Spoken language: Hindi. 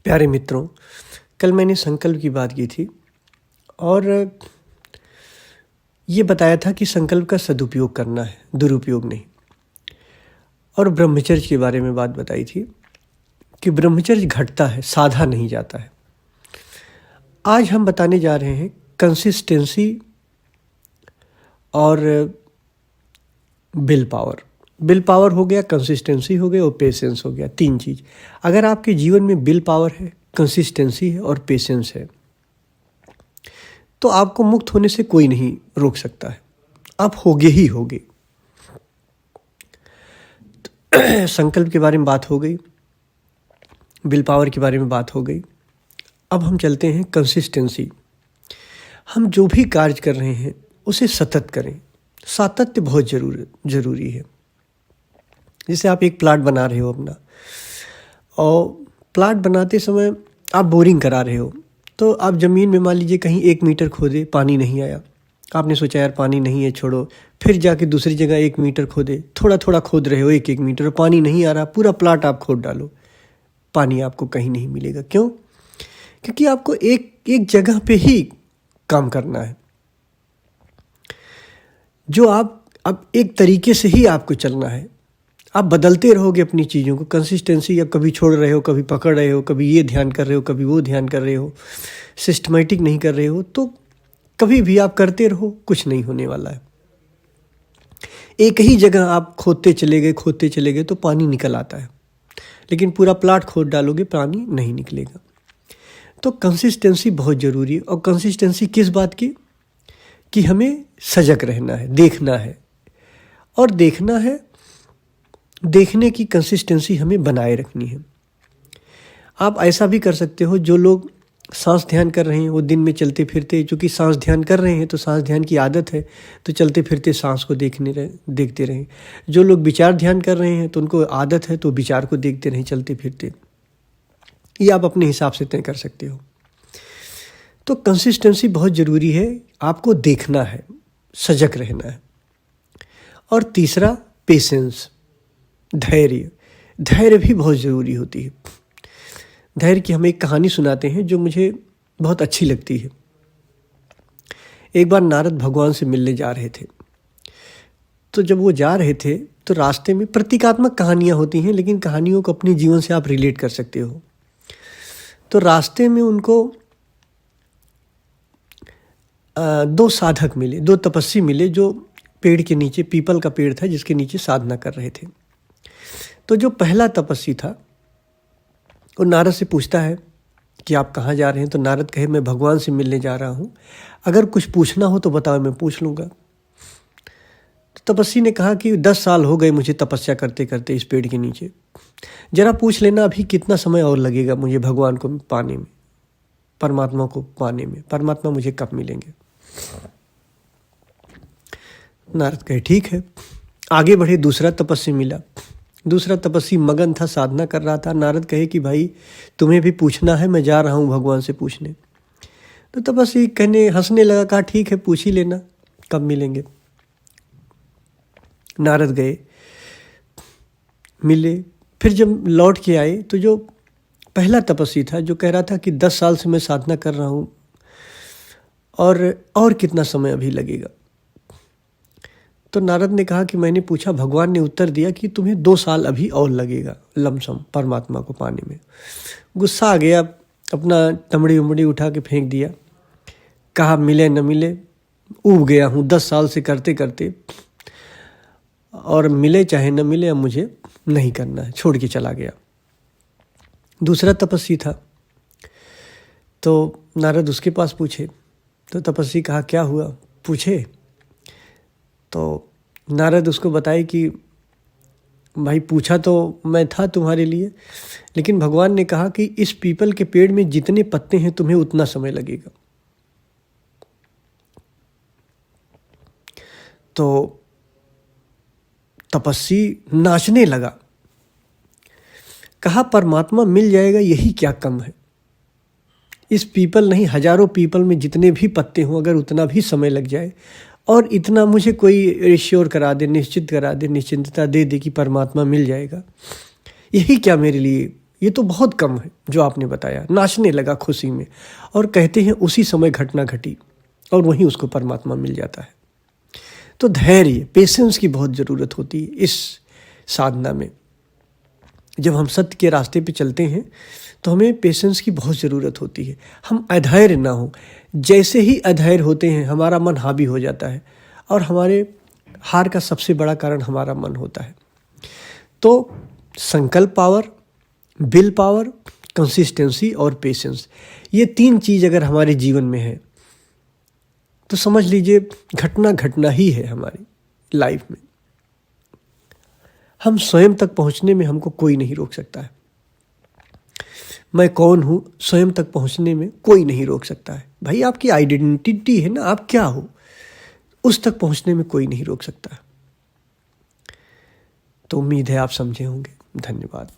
प्यारे मित्रों, कल मैंने संकल्प की बात की थी और ये बताया था कि संकल्प का सदुपयोग करना है, दुरुपयोग नहीं। और ब्रह्मचर्य के बारे में बात बताई थी कि ब्रह्मचर्य घटता है, साधा नहीं जाता है। आज हम बताने जा रहे हैं कंसिस्टेंसी और विल पावर हो गया, कंसिस्टेंसी हो गया और पेशेंस हो गया। तीन चीज़। अगर आपके जीवन में विल पावर है, कंसिस्टेंसी है और पेशेंस है तो आपको मुक्त होने से कोई नहीं रोक सकता है। आप होगे ही होगे। संकल्प के बारे में बात हो गई, विल पावर के बारे में बात हो गई। अब हम चलते हैं कंसिस्टेंसी। हम जो भी कार्य कर रहे हैं उसे सतत करें। सातत्य बहुत जरूरी है। जैसे आप एक प्लाट बना रहे हो अपना, और प्लाट बनाते समय आप बोरिंग करा रहे हो, तो आप ज़मीन में मान लीजिए कहीं 1 मीटर खोदे, पानी नहीं आया। आपने सोचा यार पानी नहीं है, छोड़ो। फिर जाके दूसरी जगह 1 मीटर खोदे, थोड़ा थोड़ा खोद रहे हो 1-1 मीटर, पानी नहीं आ रहा, पूरा प्लाट आप खोद डालो, पानी आपको कहीं नहीं मिलेगा। क्यों? क्योंकि आपको एक जगह पे ही काम करना है। जो आप अब एक तरीके से ही आपको चलना है। आप बदलते रहोगे अपनी चीज़ों को। कंसिस्टेंसी, अब कभी छोड़ रहे हो, कभी पकड़ रहे हो, कभी ये ध्यान कर रहे हो, कभी वो ध्यान कर रहे हो, सिस्टमेटिक नहीं कर रहे हो, तो कभी भी आप करते रहो, कुछ नहीं होने वाला है। एक ही जगह आप खोदते चले गए तो पानी निकल आता है, लेकिन पूरा प्लाट खोद डालोगे पानी नहीं निकलेगा। तो कंसिस्टेंसी बहुत ज़रूरी है। और कंसिस्टेंसी किस बात की? कि हमें सजग रहना है, देखना है। और देखने की कंसिस्टेंसी हमें बनाए रखनी है। आप ऐसा भी कर सकते हो, जो लोग सांस ध्यान कर रहे हैं वो दिन में चलते फिरते, चूँकि सांस ध्यान कर रहे हैं तो सांस ध्यान की आदत है, तो चलते फिरते सांस को देखते रहें। जो लोग विचार ध्यान कर रहे हैं तो उनको आदत है, तो विचार को देखते रहें चलते फिरते। ये आप अपने हिसाब से तय कर सकते हो। तो कंसिस्टेंसी बहुत ज़रूरी है। आपको देखना है, सजग रहना है। और तीसरा पेशेंस, धैर्य भी बहुत ज़रूरी होती है। धैर्य की हम एक कहानी सुनाते हैं जो मुझे बहुत अच्छी लगती है। एक बार नारद भगवान से मिलने जा रहे थे। तो जब वो जा रहे थे तो रास्ते में प्रतीकात्मक कहानियाँ होती हैं, लेकिन कहानियों को अपने जीवन से आप रिलेट कर सकते हो। तो रास्ते में उनको 2 साधक मिले, 2 तपस्वी मिले, जो पेड़ के नीचे, पीपल का पेड़ था जिसके नीचे साधना कर रहे थे। तो जो पहला तपस्वी था वो नारद से पूछता है कि आप कहाँ जा रहे हैं? तो नारद कहे मैं भगवान से मिलने जा रहा हूँ, अगर कुछ पूछना हो तो बताओ, मैं पूछ लूँगा। तो तपस्वी ने कहा कि 10 साल हो गए मुझे तपस्या करते करते इस पेड़ के नीचे, जरा पूछ लेना अभी कितना समय और लगेगा मुझे भगवान को पाने में, परमात्मा को पाने में, परमात्मा मुझे कब मिलेंगे? नारद कहे ठीक है। आगे बढ़े, दूसरा तपस्वी मिला। दूसरा तपस्वी मगन था, साधना कर रहा था। नारद कहे कि भाई तुम्हें भी पूछना है, मैं जा रहा हूँ भगवान से पूछने। तो तपस्वी हंसने लगा, कहा ठीक है पूछ ही लेना, कब मिलेंगे। नारद गए, मिले। फिर जब लौट के आए तो जो पहला तपस्वी था, जो कह रहा था कि 10 साल से मैं साधना कर रहा हूँ और कितना समय अभी लगेगा। तो नारद ने कहा कि मैंने पूछा, भगवान ने उत्तर दिया कि तुम्हें 2 साल अभी और लगेगा लमसम परमात्मा को पाने में। गुस्सा आ गया, अपना टमड़ी उमड़ी उठा के फेंक दिया। कहा मिले न मिले, ऊब गया हूँ 10 साल से करते करते, और मिले चाहे न मिले अब मुझे नहीं करना है, छोड़ के चला गया। दूसरा तपस्वी था, तो नारद उसके पास पूछे। तो तपस्वी कहा क्या हुआ, पूछे। तो नारद उसको बताए कि भाई पूछा तो मैं था तुम्हारे लिए, लेकिन भगवान ने कहा कि इस पीपल के पेड़ में जितने पत्ते हैं तुम्हें उतना समय लगेगा। तो तपस्वी नाचने लगा, कहा परमात्मा मिल जाएगा यही क्या कम है। इस पीपल नहीं, हजारों पीपल में जितने भी पत्ते हों, अगर उतना भी समय लग जाए और इतना मुझे कोई रिश्योर करा दे, निश्चित करा दे, निश्चिंतता दे दे कि परमात्मा मिल जाएगा, यही क्या मेरे लिए ये तो बहुत कम है जो आपने बताया। नाचने लगा खुशी में, और कहते हैं उसी समय घटना घटी और वहीं उसको परमात्मा मिल जाता है। तो धैर्य, पेशेंस की बहुत ज़रूरत होती है इस साधना में। जब हम सत्य के रास्ते पे चलते हैं तो हमें पेशेंस की बहुत ज़रूरत होती है। हम अधैर्य ना हो। जैसे ही अधैर्य होते हैं हमारा मन हावी हो जाता है, और हमारे हार का सबसे बड़ा कारण हमारा मन होता है। तो संकल्प पावर, विल पावर, कंसिस्टेंसी और पेशेंस, ये 3 चीज़ अगर हमारे जीवन में है तो समझ लीजिए घटना घटना ही है हमारी लाइफ में। हम स्वयं तक पहुंचने में हमको कोई नहीं रोक सकता है। मैं कौन हूं, स्वयं तक पहुंचने में कोई नहीं रोक सकता है। भाई आपकी आइडेंटिटी है ना, आप क्या हो, उस तक पहुंचने में कोई नहीं रोक सकता है। तो उम्मीद है आप समझे होंगे। धन्यवाद।